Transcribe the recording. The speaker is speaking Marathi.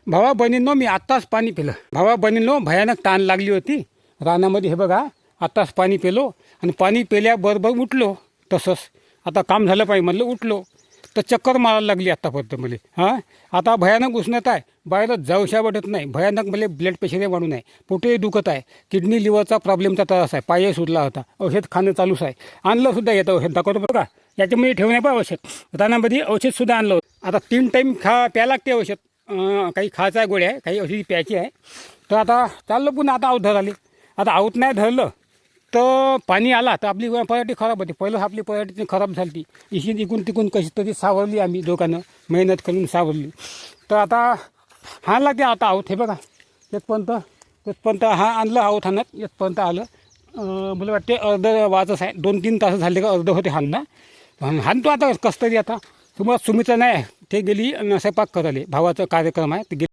भावा बहिणींनो, मी आत्ताच पाणी पिलं. भावा बहिणींनो, भयानक ताण लागली होती रानामध्ये. हे बघा, आत्ताच पाणी पिलो आणि पाणी पिल्याबरोबर उठलो. तसंच आता काम झालं पाहिजे म्हटलं, उठलो तर चक्कर मारायला लागली आत्तापर्यंत मला. आता भयानक उष्णता आहे, बाहेर जाऊशा वाटत नाही. भयानक मला ब्लड प्रेशर वाढून आहे, पोटही दुखत आहे, किडनी लिव्हरचा प्रॉब्लेमचा त्रास आहे, पाय सुटला होता. औषध खाणं चालूच आहे. आणलंसुद्धा येतं औषध, दाखवतो बघा. याच्यामध्ये ठेवण्या पाहिजे औषध. रानामध्ये औषधसुद्धा आणलं. आता 3 टाईम प्या लागते औषध. काही खायचं आहे गोळ्या आहे, काही औषधी प्यायची आहे. तर आता चाललं पुन्हा. आता आऊत धराले. आता आऊत नाही धरलं तर पाणी आला तर आपली पराठी खराब होती. पहिलं आपली पराठी खराब झाली. इकून तिकून कशी तरी सावरली आम्ही दोघांनं, मेहनत करून सावरली. तर आता हा लागते आता आऊत. हे बघा, तेथपर्यंत हा आणलं आऊत हाणत, येथपर्यंत आलं. मला वाटते अर्ध वाजच आहे, 2-3 तास झाले का अर्ध होते हाणणं. हाणतो आता कसं तरी. आता सुमिचा नाही, ते गेली स्वयंपाक करायला, भावाचा कार्यक्रम आहे ते.